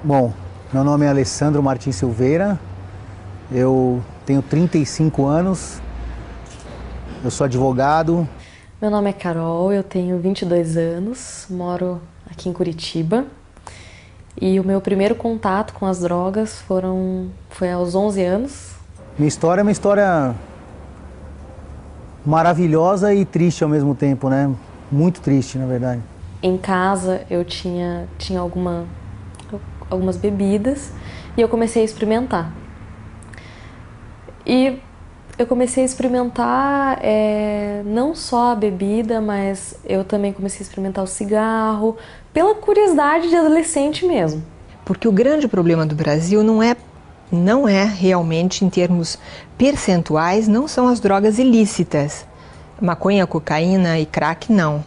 Bom, meu nome é Alessandro Martins Silveira, eu tenho 35 anos, eu sou advogado. Meu nome é Carol, eu tenho 22 anos, moro aqui em Curitiba e o meu primeiro contato com as drogas foi aos 11 anos. Minha história é uma história maravilhosa e triste ao mesmo tempo, né? Muito triste, na verdade. Em casa eu tinha algumas bebidas e eu comecei a experimentar. E eu comecei a experimentar não só a bebida, mas eu também comecei a experimentar o cigarro, pela curiosidade de adolescente mesmo. Porque o grande problema do Brasil não é realmente, em termos percentuais, não são as drogas ilícitas. Maconha, cocaína e crack, não.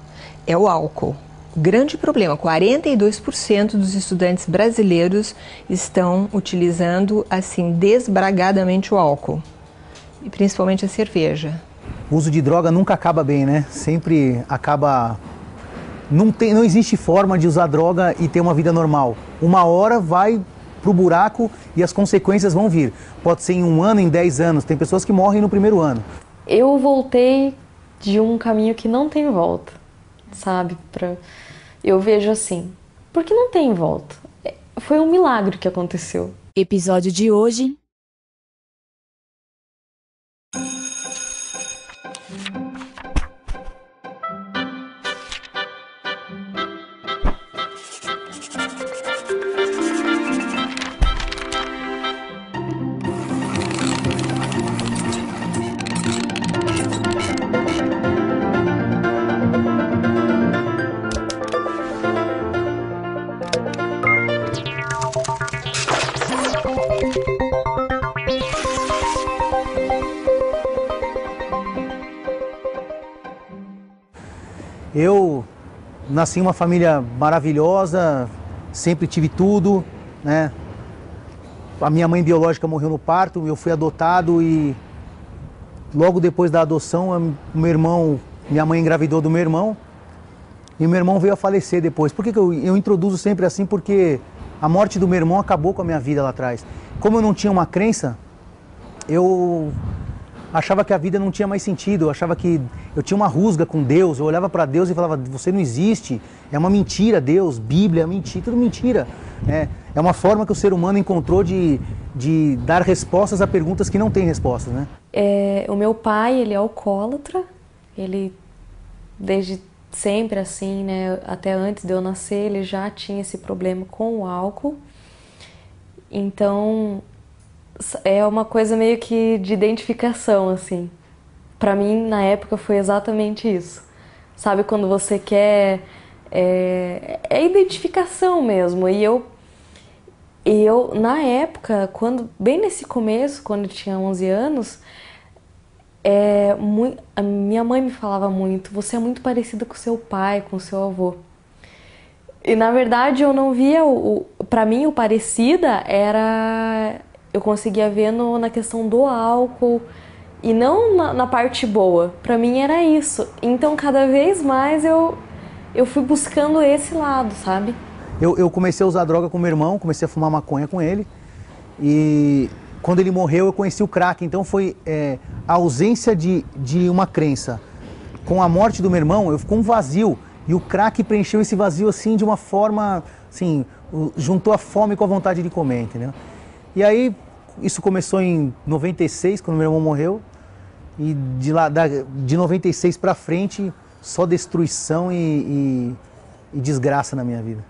É o álcool. Grande problema, 42% dos estudantes brasileiros estão utilizando, assim, desbragadamente o álcool. E principalmente a cerveja. O uso de droga nunca acaba bem, né? Sempre acaba... Não existe forma de usar droga e ter uma vida normal. Uma hora vai pro buraco e as consequências vão vir. Pode ser em 1 ano, em 10 anos. Tem pessoas que morrem no primeiro ano. Eu voltei de um caminho que não tem volta, sabe? Eu vejo assim, porque não tem volta. Foi um milagre que aconteceu. Episódio de hoje... Eu nasci em uma família maravilhosa, sempre tive tudo, né? A minha mãe biológica morreu no parto, eu fui adotado e logo depois da adoção, minha mãe engravidou do meu irmão e meu irmão veio a falecer depois. Por que eu introduzo sempre assim? Porque a morte do meu irmão acabou com a minha vida lá atrás. Como eu não tinha uma crença, eu achava que a vida não tinha mais sentido, eu achava que eu tinha uma rusga com Deus, eu olhava para Deus e falava, você não existe, é uma mentira Deus, Bíblia é mentira, tudo mentira. É uma forma que o ser humano encontrou de dar respostas a perguntas que não têm respostas, né? O meu pai, ele é alcoólatra, ele desde sempre assim, né, até antes de eu nascer, ele já tinha esse problema com o álcool, então... é uma coisa meio que de identificação, assim. Pra mim, na época, foi exatamente isso. Sabe, quando você quer... É identificação mesmo. E eu, na época, bem nesse começo, quando eu tinha 11 anos, a minha mãe me falava muito, você é muito parecida com seu pai, com seu avô. E, na verdade, eu não via... Pra mim, o parecida era... eu conseguia ver na questão do álcool e não na parte boa. Pra mim era isso. Então, cada vez mais eu fui buscando esse lado, sabe? Eu comecei a usar droga com meu irmão, comecei a fumar maconha com ele. E quando ele morreu, eu conheci o crack. Então, foi a ausência de uma crença. Com a morte do meu irmão, ficou um vazio. E o crack preencheu esse vazio assim de uma forma... assim, juntou a fome com a vontade de comer, entendeu? E aí... isso começou em 96, quando meu irmão morreu, e de 96 para frente, só destruição e desgraça na minha vida.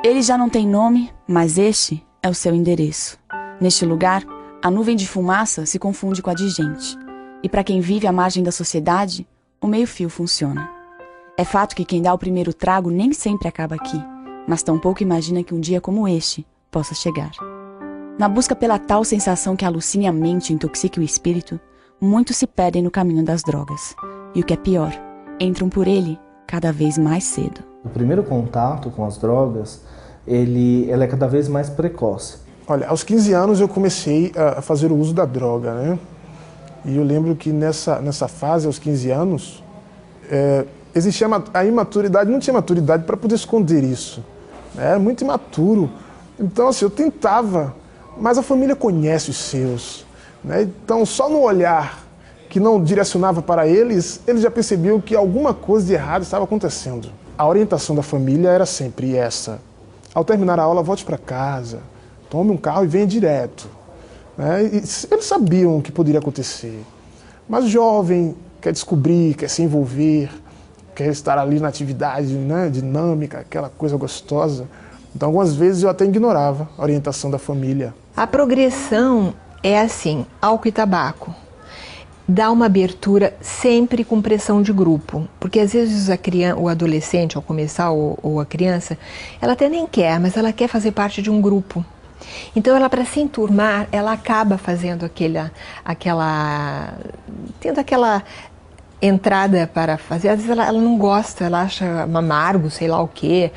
Ele já não tem nome, mas este é o seu endereço. Neste lugar, a nuvem de fumaça se confunde com a de gente. E para quem vive à margem da sociedade, o meio-fio funciona. É fato que quem dá o primeiro trago nem sempre acaba aqui, mas tampouco imagina que um dia como este possa chegar. Na busca pela tal sensação que alucine a mente e intoxique o espírito, muitos se perdem no caminho das drogas. E o que é pior, entram por ele cada vez mais cedo. O primeiro contato com as drogas, ela é cada vez mais precoce. Olha, aos 15 anos eu comecei a fazer o uso da droga, né? E eu lembro que nessa fase, aos 15 anos, existia a imaturidade, não tinha maturidade para poder esconder isso. Era muito imaturo. Então, assim, eu tentava, mas a família conhece os seus, né? Então, só no olhar que não direcionava para eles já percebiam que alguma coisa de errado estava acontecendo. A orientação da família era sempre essa. Ao terminar a aula, volte para casa, tome um carro e venha direto. Né? E eles sabiam o que poderia acontecer. Mas o jovem quer descobrir, quer se envolver, quer estar ali na atividade, né, dinâmica, aquela coisa gostosa. Então, algumas vezes eu até ignorava a orientação da família. A progressão é assim, álcool e tabaco. Dá uma abertura sempre com pressão de grupo, porque às vezes o adolescente, ao começar, ou a criança, ela até nem quer, mas ela quer fazer parte de um grupo. Então, ela, para se enturmar, ela acaba fazendo tendo aquela entrada para fazer. Às vezes ela não gosta, ela acha amargo, sei lá o quê,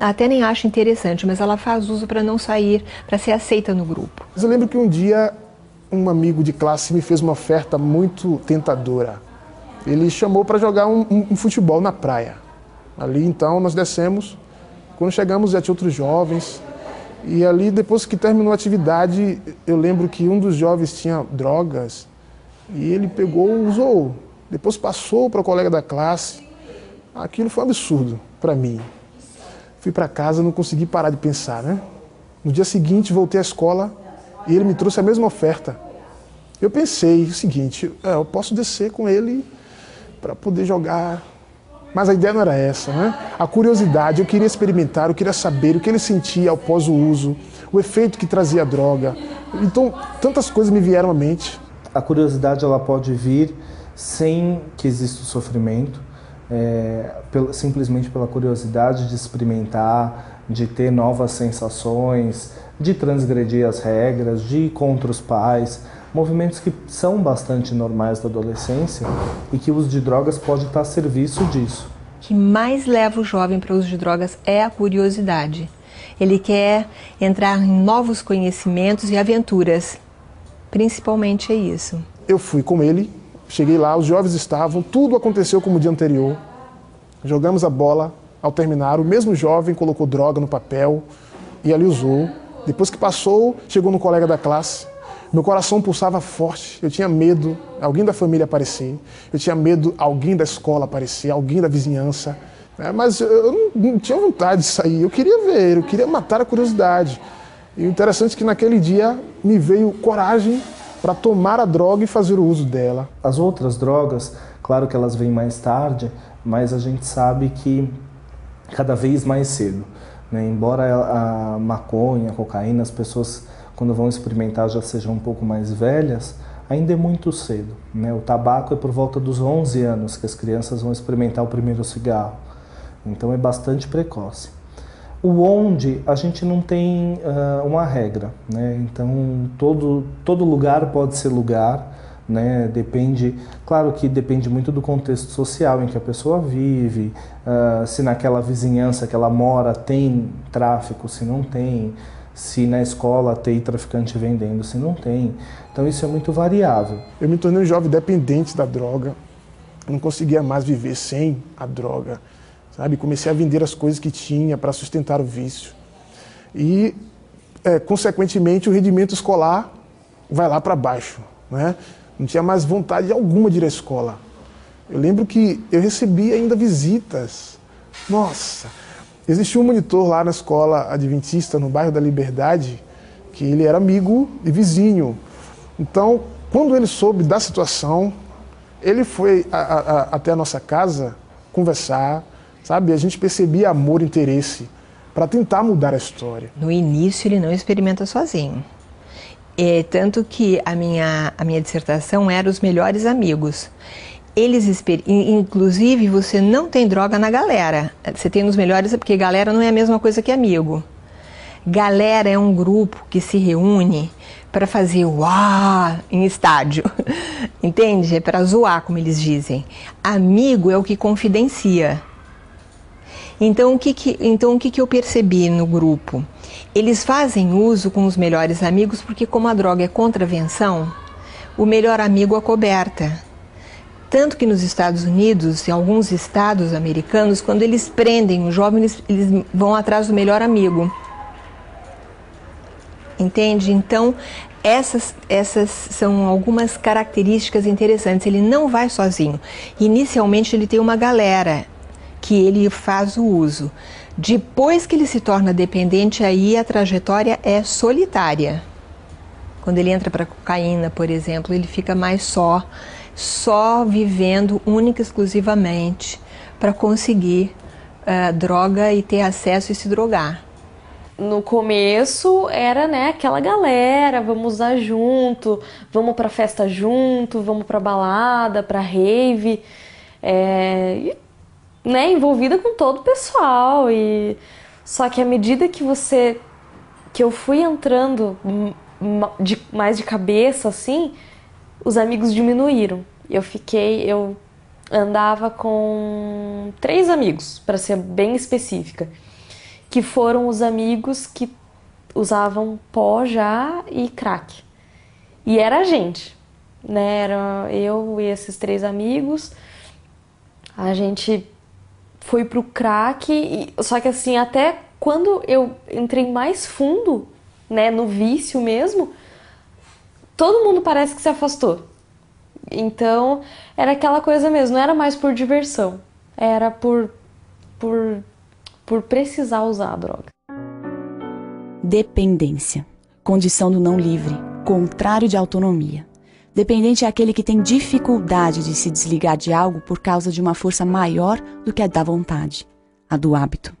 até nem acha interessante, mas ela faz uso para não sair, para ser aceita no grupo. Mas eu lembro que um dia um amigo de classe me fez uma oferta muito tentadora. Ele chamou para jogar um futebol na praia. Ali então nós descemos, quando chegamos já tinha outros jovens, e ali depois que terminou a atividade, eu lembro que um dos jovens tinha drogas, e ele pegou e usou. Depois passou para o colega da classe. Aquilo foi um absurdo para mim. Fui para casa, não consegui parar de pensar, né? No dia seguinte, voltei à escola e ele me trouxe a mesma oferta. Eu pensei o seguinte, eu posso descer com ele para poder jogar. Mas a ideia não era essa, né? A curiosidade, eu queria experimentar, eu queria saber o que ele sentia após o uso, o efeito que trazia a droga. Então, tantas coisas me vieram à mente. A curiosidade, ela pode vir sem que exista o sofrimento, simplesmente pela curiosidade de experimentar, de ter novas sensações, de transgredir as regras, de ir contra os pais, movimentos que são bastante normais da adolescência e que o uso de drogas pode estar a serviço disso. O que mais leva o jovem para o uso de drogas é a curiosidade. Ele quer entrar em novos conhecimentos e aventuras, principalmente é isso. Eu fui com ele. Cheguei lá, os jovens estavam, tudo aconteceu como o dia anterior. Jogamos a bola, ao terminar, o mesmo jovem colocou droga no papel e ali usou. Depois que passou, chegou no colega da classe. Meu coração pulsava forte, eu tinha medo alguém da família aparecer, eu tinha medo alguém da escola aparecer, alguém da vizinhança. Mas eu não tinha vontade de sair, eu queria ver, eu queria matar a curiosidade. E o interessante é que naquele dia me veio coragem para tomar a droga e fazer o uso dela. As outras drogas, claro que elas vêm mais tarde, mas a gente sabe que cada vez mais cedo, né? Embora a maconha, a cocaína, as pessoas quando vão experimentar já sejam um pouco mais velhas, ainda é muito cedo, né? O tabaco é por volta dos 11 anos que as crianças vão experimentar o primeiro cigarro, então é bastante precoce. O onde a gente não tem uma regra, né? Então todo lugar pode ser lugar, né? Depende, claro que depende muito do contexto social em que a pessoa vive, se naquela vizinhança que ela mora tem tráfico, se não tem, se na escola tem traficante vendendo, se não tem. Então isso é muito variável. Eu me tornei um jovem dependente da droga, eu não conseguia mais viver sem a droga. Sabe? Comecei a vender as coisas que tinha para sustentar o vício. E, consequentemente, o rendimento escolar vai lá para baixo, né? Não tinha mais vontade alguma de ir à escola. Eu lembro que eu recebia ainda visitas. Nossa, existia um monitor lá na escola adventista, no bairro da Liberdade, que ele era amigo e vizinho. Então, quando ele soube da situação, ele foi até a nossa casa conversar. Sabe, a gente percebia amor e interesse para tentar mudar a história. No início ele não experimenta sozinho. Tanto que a minha dissertação era os melhores amigos. Inclusive, você não tem droga na galera. Você tem nos melhores, porque galera não é a mesma coisa que amigo. Galera é um grupo que se reúne para fazer uau em estádio. Entende? É para zoar, como eles dizem. Amigo é o que confidencia. Então, o que eu percebi no grupo? Eles fazem uso com os melhores amigos porque, como a droga é contravenção, o melhor amigo acoberta. Tanto que nos Estados Unidos, em alguns estados americanos, quando eles prendem um jovem, eles vão atrás do melhor amigo. Entende? Então, essas são algumas características interessantes. Ele não vai sozinho. Inicialmente, ele tem uma galera que ele faz o uso. Depois que ele se torna dependente, aí a trajetória é solitária. Quando ele entra para cocaína, por exemplo, ele fica mais só vivendo única e exclusivamente para conseguir droga e ter acesso e se drogar. No começo era, né, aquela galera, vamos usar junto, vamos pra festa junto, vamos pra balada, pra rave, né, envolvida com todo o pessoal. Só que à medida que eu fui entrando mais de cabeça, assim, os amigos diminuíram. Eu andava com 3 amigos, para ser bem específica, que foram os amigos que usavam pó já e crack. E era a gente, né? Era eu e esses 3 amigos. A gente foi pro crack, só que assim, até quando eu entrei mais fundo, né, no vício mesmo, todo mundo parece que se afastou. Então, era aquela coisa mesmo, não era mais por diversão, era por precisar usar a droga. Dependência. Condição do não livre, contrário de autonomia. Dependente é aquele que tem dificuldade de se desligar de algo por causa de uma força maior do que a da vontade, a do hábito.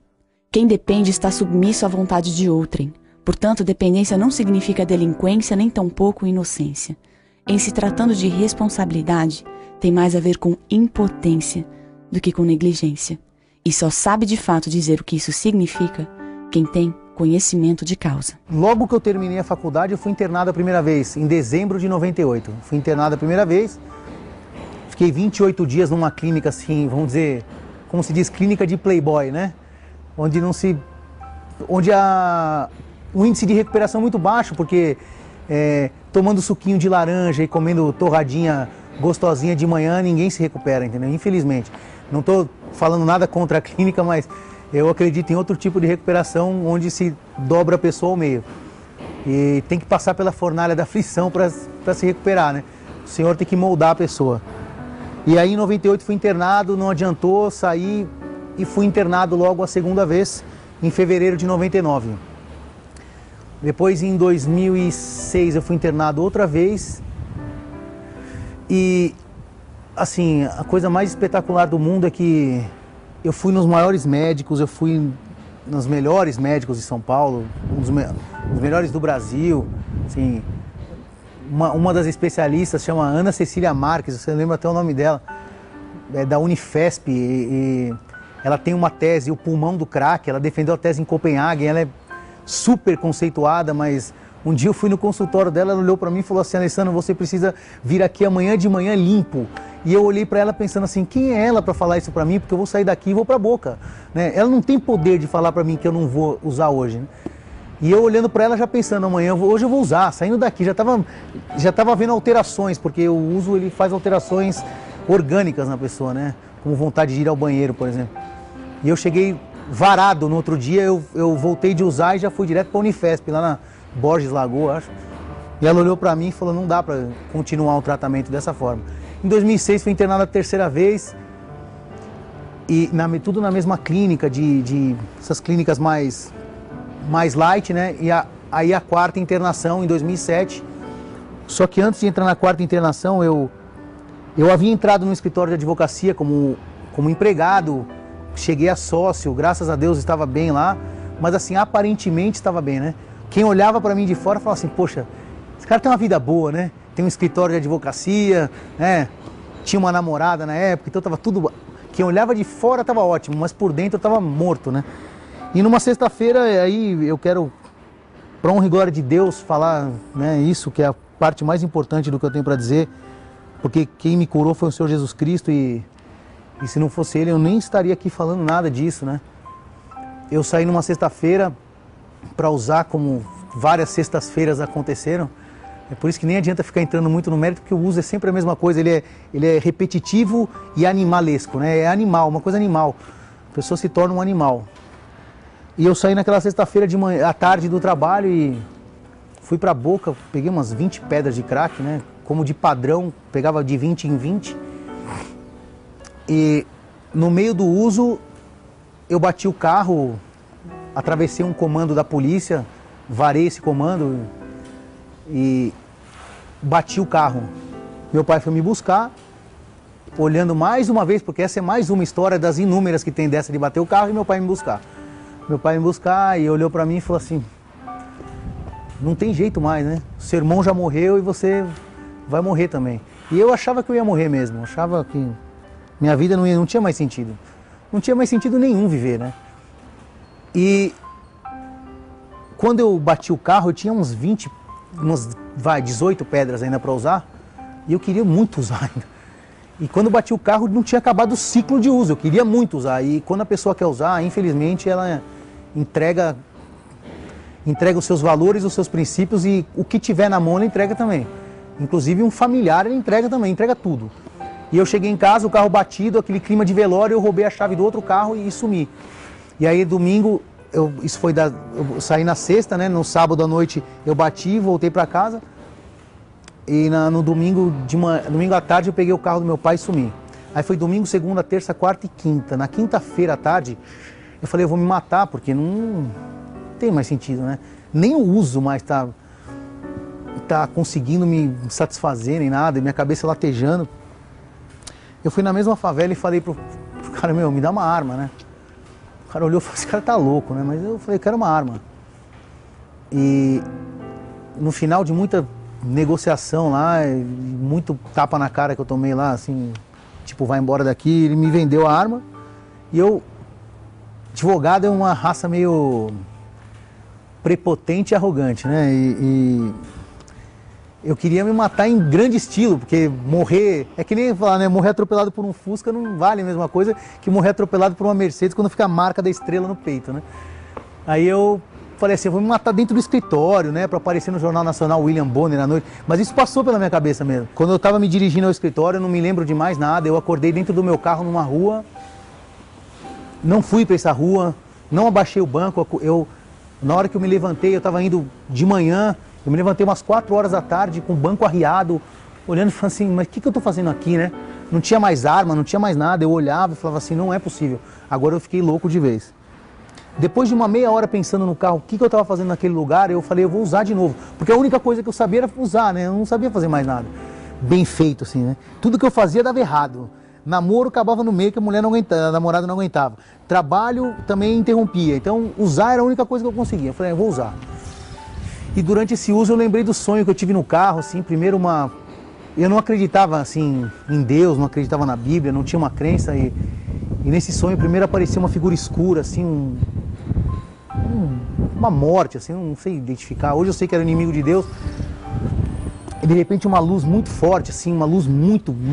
Quem depende está submisso à vontade de outrem. Portanto, dependência não significa delinquência nem tampouco inocência. Em se tratando de responsabilidade, tem mais a ver com impotência do que com negligência. E só sabe de fato dizer o que isso significa quem tem conhecimento de causa. Logo que eu terminei a faculdade, eu fui internado a primeira vez, em dezembro de 98. Fui internado a primeira vez, fiquei 28 dias numa clínica assim, vamos dizer, como se diz, clínica de playboy, né? Onde o índice de recuperação é muito baixo, porque tomando suquinho de laranja e comendo torradinha gostosinha de manhã, ninguém se recupera, entendeu? Infelizmente. Não estou falando nada contra a clínica, mas eu acredito em outro tipo de recuperação onde se dobra a pessoa ao meio. E tem que passar pela fornalha da aflição para se recuperar, né? O Senhor tem que moldar a pessoa. E aí em 98 fui internado, não adiantou, saí e fui internado logo a segunda vez, em fevereiro de 99. Depois em 2006 eu fui internado outra vez. E assim, a coisa mais espetacular do mundo é que eu fui nos maiores médicos, eu fui nos melhores médicos de São Paulo, os melhores do Brasil. Assim, uma das especialistas chama Ana Cecília Marques, você lembra até o nome dela, é da Unifesp, e ela tem uma tese, o pulmão do crack, ela defendeu a tese em Copenhague, ela é super conceituada, mas um dia eu fui no consultório dela, ela olhou para mim e falou assim: Alessandro, você precisa vir aqui amanhã de manhã limpo. E eu olhei para ela pensando assim, quem é ela para falar isso para mim? Porque eu vou sair daqui e vou para a boca, né? Ela não tem poder de falar para mim que eu não vou usar hoje, né? E eu olhando para ela já pensando, amanhã, hoje eu vou usar, saindo daqui, já tava vendo alterações, porque o uso ele faz alterações orgânicas na pessoa, né? Como vontade de ir ao banheiro, por exemplo. E eu cheguei varado no outro dia, eu voltei de usar e já fui direto para a Unifesp, lá na Borges Lagoa, acho. E ela olhou para mim e falou, não dá para continuar o tratamento dessa forma. Em 2006 fui internado a terceira vez, e tudo na mesma clínica, essas clínicas mais light, né? E aí a quarta internação em 2007. Só que antes de entrar na quarta internação, eu havia entrado no escritório de advocacia como empregado, cheguei a sócio, graças a Deus estava bem lá, mas assim, aparentemente estava bem, né? Quem olhava para mim de fora falava assim, poxa, esse cara tem uma vida boa, né? Tem um escritório de advocacia, né? Tinha uma namorada na época, então estava tudo... Quem olhava de fora estava ótimo, mas por dentro eu estava morto, né? E numa sexta-feira, aí eu quero, para honra e glória de Deus, falar, né, isso que é a parte mais importante do que eu tenho para dizer, porque quem me curou foi o Senhor Jesus Cristo e se não fosse Ele eu nem estaria aqui falando nada disso, né? Eu saí numa sexta-feira para usar, como várias sextas-feiras aconteceram, É por isso que nem adianta ficar entrando muito no mérito, porque o uso é sempre a mesma coisa, ele é repetitivo e animalesco, né? É animal, uma coisa animal. A pessoa se torna um animal. E eu saí naquela sexta-feira à tarde do trabalho e fui pra Boca, peguei umas 20 pedras de crack, né? Como de padrão, pegava de 20 em 20. E no meio do uso, eu bati o carro, atravessei um comando da polícia, varei esse comando e bati o carro. Meu pai foi me buscar, olhando mais uma vez, porque essa é mais uma história das inúmeras que tem dessa de bater o carro, e meu pai me buscar. Meu pai me buscar e olhou pra mim e falou assim, não tem jeito mais, né? Seu irmão já morreu e você vai morrer também. E eu achava que eu ia morrer mesmo, eu achava que minha vida não tinha mais sentido. Não tinha mais sentido nenhum viver, né? E quando eu bati o carro, eu tinha uns 18 pedras ainda para usar, e eu queria muito usar ainda. E quando eu bati o carro, não tinha acabado o ciclo de uso, eu queria muito usar. E quando a pessoa quer usar, infelizmente, ela entrega os seus valores, os seus princípios, e o que tiver na mão ela entrega também. Inclusive um familiar ele entrega também, entrega tudo. E eu cheguei em casa, o carro batido, aquele clima de velório, eu roubei a chave do outro carro e sumi. E aí domingo, eu saí na sexta, né? No sábado à noite eu bati, voltei para casa. E no domingo à tarde eu peguei o carro do meu pai e sumi. Aí foi domingo, segunda, terça, quarta e quinta. Na quinta-feira à tarde, eu falei, eu vou me matar, porque não tem mais sentido, né? Nem o uso mais tá conseguindo me satisfazer nem nada, minha cabeça latejando. Eu fui na mesma favela e falei pro cara, me dá uma arma, né? O cara olhou e falou, esse cara tá louco, né? Mas eu falei, eu quero uma arma. E no final de muita negociação lá, muito tapa na cara que eu tomei lá, assim, tipo, vai embora daqui, ele me vendeu a arma. E advogado é uma raça meio prepotente e arrogante, né? E eu queria me matar em grande estilo, porque morrer, é que nem falar, né? Morrer atropelado por um Fusca não vale a mesma coisa que morrer atropelado por uma Mercedes quando fica a marca da estrela no peito, né? Aí eu falei assim, eu vou me matar dentro do escritório, né? Pra aparecer no Jornal Nacional William Bonner à noite. Mas isso passou pela minha cabeça mesmo. Quando eu tava me dirigindo ao escritório, eu não me lembro de mais nada. Eu acordei dentro do meu carro numa rua, não fui pra essa rua, não abaixei o banco. Na hora que eu me levantei, eu tava indo de manhã, eu me levantei umas 4 horas da tarde com o banco arriado, olhando e falando assim, mas o que eu tô fazendo aqui, né? Não tinha mais arma, não tinha mais nada. Eu olhava e falava assim, não é possível. Agora eu fiquei louco de vez. Depois de uma meia hora pensando no carro, o que eu estava fazendo naquele lugar, eu falei, eu vou usar de novo. Porque a única coisa que eu sabia era usar, né? Eu não sabia fazer mais nada. Bem feito, assim, né? Tudo que eu fazia dava errado. Namoro acabava no meio que a namorada não aguentava. Trabalho também interrompia. Então, usar era a única coisa que eu conseguia. Eu falei, eu vou usar. E durante esse uso eu lembrei do sonho que eu tive no carro, assim, primeiro eu não acreditava, assim, em Deus, não acreditava na Bíblia, não tinha uma crença e nesse sonho primeiro apareceu uma figura escura, assim, uma morte, assim, não sei identificar. Hoje eu sei que era inimigo de Deus. E de repente uma luz muito forte, assim, uma luz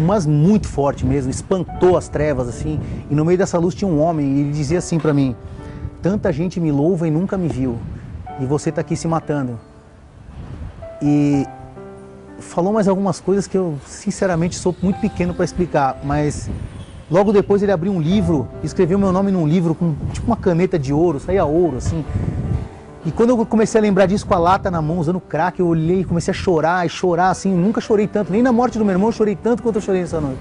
mas muito forte mesmo, espantou as trevas, assim. E no meio dessa luz tinha um homem e ele dizia assim pra mim, tanta gente me louva e nunca me viu. E você tá aqui se matando. E falou mais algumas coisas que eu, sinceramente, sou muito pequeno para explicar, mas logo depois ele abriu um livro, escreveu meu nome num livro com tipo uma caneta de ouro, saía ouro, assim. E quando eu comecei a lembrar disso com a lata na mão, usando crack, eu olhei e comecei a chorar, assim, nunca chorei tanto, nem na morte do meu irmão eu chorei tanto quanto eu chorei nessa noite.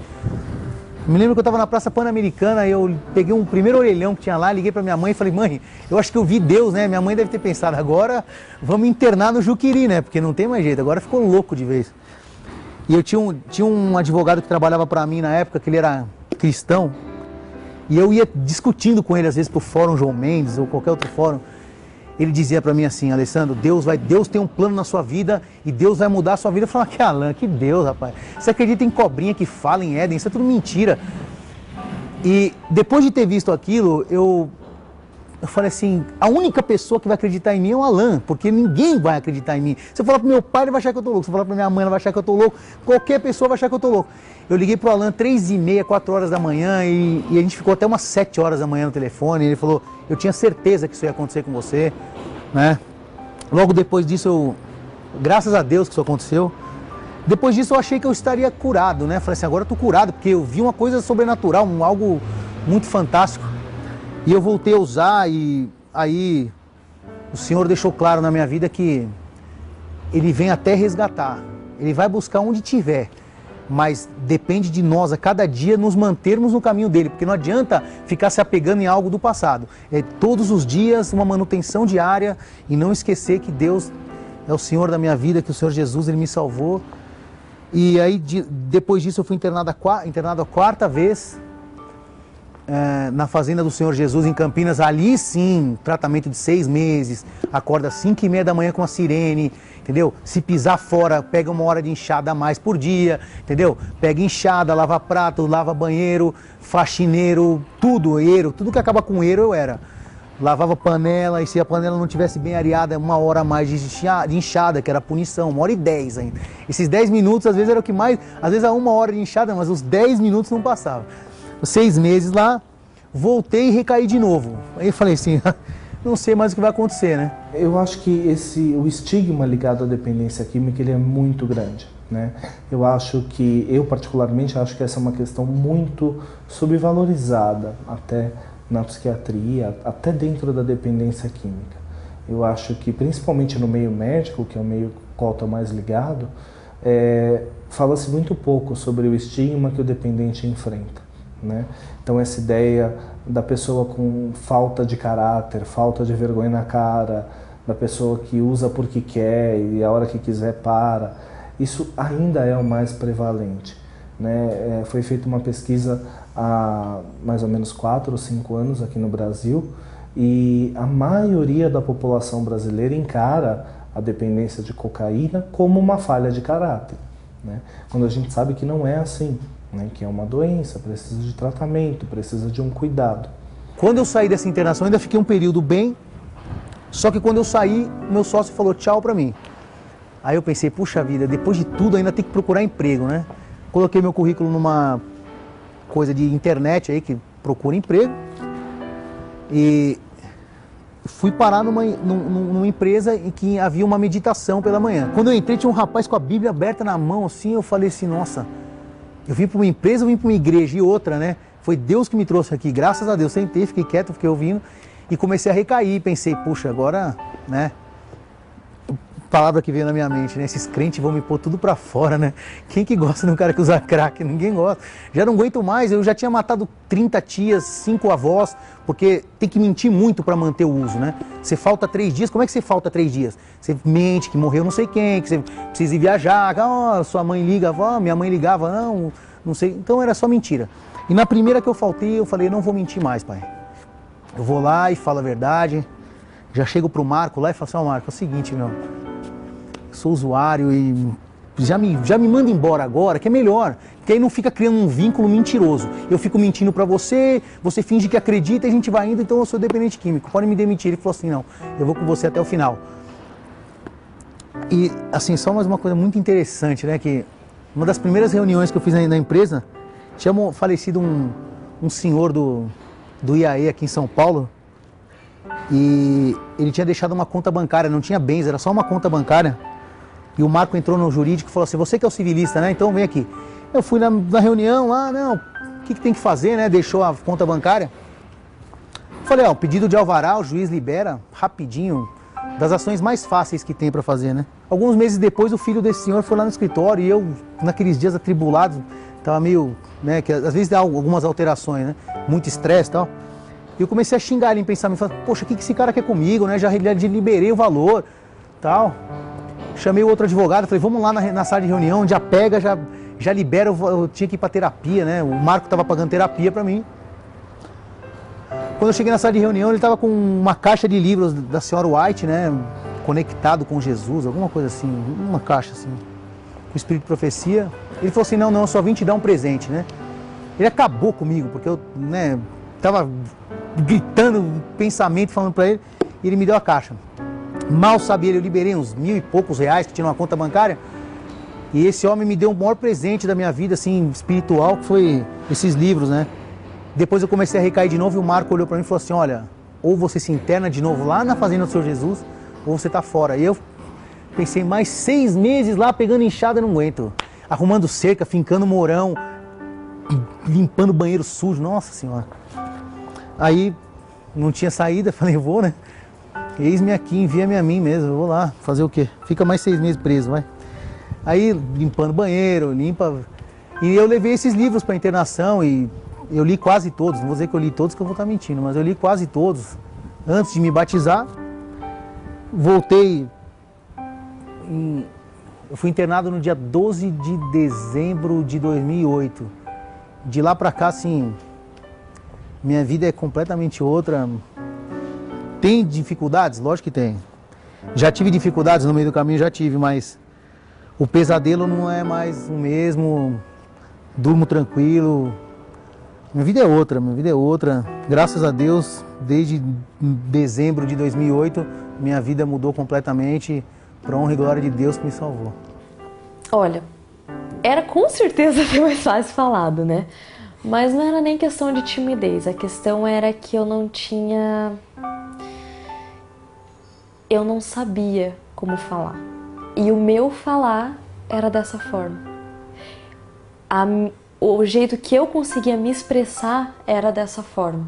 Me lembro que eu estava na Praça Pan-Americana e eu peguei um primeiro orelhão que tinha lá, liguei para minha mãe e falei, mãe, eu acho que eu vi Deus, né? Minha mãe deve ter pensado, agora vamos internar no Juqueri, né? Porque não tem mais jeito, agora ficou louco de vez. E eu tinha um advogado que trabalhava para mim na época, que ele era cristão, e eu ia discutindo com ele às vezes pro Fórum João Mendes ou qualquer outro fórum. Ele dizia para mim assim, Alessandro, Deus tem um plano na sua vida e Deus vai mudar a sua vida. Eu falava, que Alan, que Deus, rapaz. Você acredita em cobrinha que fala em Éden? Isso é tudo mentira. E depois de ter visto aquilo, eu falei assim, a única pessoa que vai acreditar em mim é o Alan, porque ninguém vai acreditar em mim. Se eu falar pro meu pai, ele vai achar que eu tô louco. Se eu falar pra minha mãe, ela vai achar que eu tô louco. Qualquer pessoa vai achar que eu tô louco. Eu liguei pro Alan 3h30, 4 horas da manhã e a gente ficou até umas 7 horas da manhã no telefone. E ele falou, eu tinha certeza que isso ia acontecer com você, né? Logo depois disso Graças a Deus que isso aconteceu. Depois disso eu achei que eu estaria curado, né? Falei assim, agora eu tô curado, porque eu vi uma coisa sobrenatural, algo muito fantástico. E eu voltei a usar e aí o Senhor deixou claro na minha vida que Ele vem até resgatar. Ele vai buscar onde tiver. Mas depende de nós, a cada dia, nos mantermos no caminho dele, porque não adianta ficar se apegando em algo do passado. É todos os dias uma manutenção diária e não esquecer que Deus é o Senhor da minha vida, que o Senhor Jesus, Ele me salvou. E aí, depois disso, eu fui internado a 4ª vez na Fazenda do Senhor Jesus, em Campinas. Ali sim, tratamento de 6 meses, acorda às 5h30 da manhã com a sirene, entendeu? Se pisar fora, pega 1 hora de enxada a mais por dia, entendeu? Pega enxada, lava prato, lava banheiro, faxineiro, tudo que acaba com eiro eu era. Lavava panela, e se a panela não tivesse bem areada, 1 hora a mais de enxada, que era punição, 1h10 ainda. Esses 10 minutos, às vezes, era o que mais... Às vezes, a 1 hora de enxada, mas os 10 minutos não passavam. 6 meses lá, voltei e recaí de novo. Aí eu falei assim, não sei mais o que vai acontecer, né? Eu acho que o estigma ligado à dependência química, ele é muito grande, né? Eu particularmente acho que essa é uma questão muito subvalorizada, até na psiquiatria, até dentro da dependência química. Eu acho que, principalmente no meio médico, que é o meio qual estou mais ligado, fala-se muito pouco sobre o estigma que o dependente enfrenta, né? Então, essa ideia da pessoa com falta de caráter, falta de vergonha na cara, da pessoa que usa porque quer e a hora que quiser para, isso ainda é o mais prevalente, né? Foi feita uma pesquisa há mais ou menos 4 ou 5 anos aqui no Brasil e a maioria da população brasileira encara a dependência de cocaína como uma falha de caráter, né? Quando a gente sabe que não é assim, né? Que é uma doença, precisa de tratamento, precisa de um cuidado. Quando eu saí dessa internação, ainda fiquei um período bem, só que quando eu saí, meu sócio falou tchau pra mim. Aí eu pensei, puxa vida, depois de tudo ainda tem que procurar emprego, né? Coloquei meu currículo numa coisa de internet aí que procura emprego e fui parar numa empresa em que havia uma meditação pela manhã. Quando eu entrei, tinha um rapaz com a Bíblia aberta na mão, assim, eu falei assim, nossa, eu vim para uma empresa, eu vim para uma igreja e outra, né? Foi Deus que me trouxe aqui, graças a Deus. Sentei, fiquei quieto, fiquei ouvindo e comecei a recair. Pensei, puxa, agora, né? Palavra que veio na minha mente, né? Esses crentes vão me pôr tudo pra fora, né? Quem que gosta de um cara que usa crack? Ninguém gosta. Já não aguento mais, eu já tinha matado 30 tias, 5 avós, porque tem que mentir muito pra manter o uso, né? Você falta 3 dias, como é que você falta 3 dias? Você mente que morreu não sei quem, que você precisa ir viajar, oh, sua mãe liga, oh, minha mãe ligava, não sei. Então era só mentira. E na primeira que eu faltei, eu falei, não vou mentir mais, pai. Eu vou lá e falo a verdade. Já chego pro Marco lá e falo assim, ó, Marco, é o seguinte, meu... sou usuário e já me manda embora agora, que é melhor, que aí não fica criando um vínculo mentiroso. Eu fico mentindo pra você, você finge que acredita e a gente vai indo, então eu sou dependente químico, pode me demitir. Ele falou assim, não, eu vou com você até o final. E assim, só mais uma coisa muito interessante, né, que uma das primeiras reuniões que eu fiz na empresa, tinha falecido um senhor do IAE aqui em São Paulo, e ele tinha deixado uma conta bancária, não tinha bens, era só uma conta bancária. E o Marco entrou no jurídico e falou assim, você que é o civilista, né? Então vem aqui. Eu fui na reunião lá, não, o que tem que fazer, né? Deixou a conta bancária. Falei, ó, pedido de alvará, o juiz libera rapidinho, das ações mais fáceis que tem para fazer, né? Alguns meses depois o filho desse senhor foi lá no escritório e eu, naqueles dias atribulados, tava meio, né, que às vezes dá algumas alterações, né? Muito estresse e tal. E eu comecei a xingar ele em pensamento, falei, poxa, o que esse cara quer comigo, né? Já liberei o valor, tal. Chamei o outro advogado, falei, vamos lá na sala de reunião, já pega, já libera, eu tinha que ir para terapia, né? O Marco estava pagando terapia para mim. Quando eu cheguei na sala de reunião, ele estava com uma caixa de livros da senhora White, né? Conectado com Jesus, alguma coisa assim, uma caixa assim, com o espírito de profecia. Ele falou assim, não, eu só vim te dar um presente, né? Ele acabou comigo, porque eu, né, tava gritando pensamento, falando para ele, e ele me deu a caixa. Mal sabia ele, eu liberei uns 1.000 e poucos reais que tinha numa conta bancária, e esse homem me deu o maior presente da minha vida, assim, espiritual, que foi esses livros, né? Depois eu comecei a recair de novo e o Marco olhou para mim e falou assim, olha, ou você se interna de novo lá na Fazenda do Senhor Jesus, ou você tá fora. E eu Pensei, mais 6 meses lá pegando enxada, não aguento. Arrumando cerca, fincando morão, limpando banheiro sujo, nossa senhora. Aí não tinha saída, falei, vou, né? Eis-me aqui, envia-me a mim mesmo, eu vou lá, fazer o quê? Fica mais 6 meses preso, vai. Aí limpando banheiro, E eu levei esses livros para internação e eu li quase todos, não vou dizer que eu li todos que eu vou estar mentindo, mas eu li quase todos antes de me batizar. Voltei, eu fui internado no dia 12 de dezembro de 2008. De lá pra cá, assim, minha vida é completamente outra. Tem dificuldades? Lógico que tem. Já tive dificuldades no meio do caminho, já tive, mas o pesadelo não é mais o mesmo. Durmo tranquilo. Minha vida é outra, minha vida é outra. Graças a Deus, desde dezembro de 2008, minha vida mudou completamente, para honra e glória de Deus que me salvou. Olha, era com certeza até mais fácil falado, né? Mas não era nem questão de timidez, a questão era que eu não sabia como falar. E o meu falar era dessa forma. O jeito que eu conseguia me expressar era dessa forma.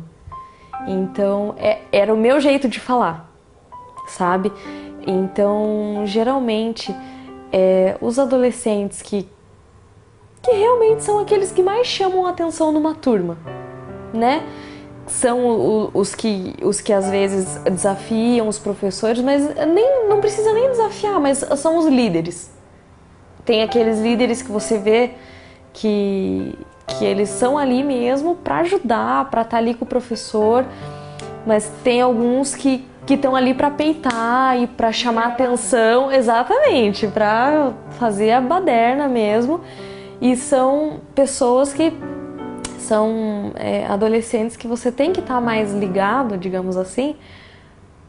Então, era o meu jeito de falar, sabe? Então, geralmente, os adolescentes que realmente são aqueles que mais chamam a atenção numa turma, né? São os que às vezes desafiam os professores, mas não precisa nem desafiar, mas são os líderes. Tem aqueles líderes que você vê que eles são ali mesmo para ajudar, para estar ali com o professor, mas tem alguns que estão ali para peitar e para chamar atenção, exatamente, para fazer a baderna mesmo. E são pessoas que são adolescentes que você tem que estar mais ligado, digamos assim,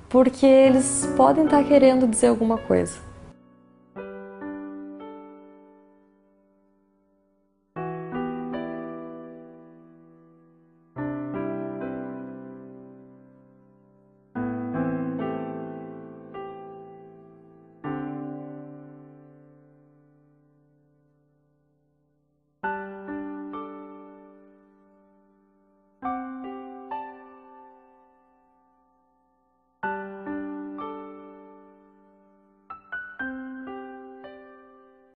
porque eles podem estar querendo dizer alguma coisa.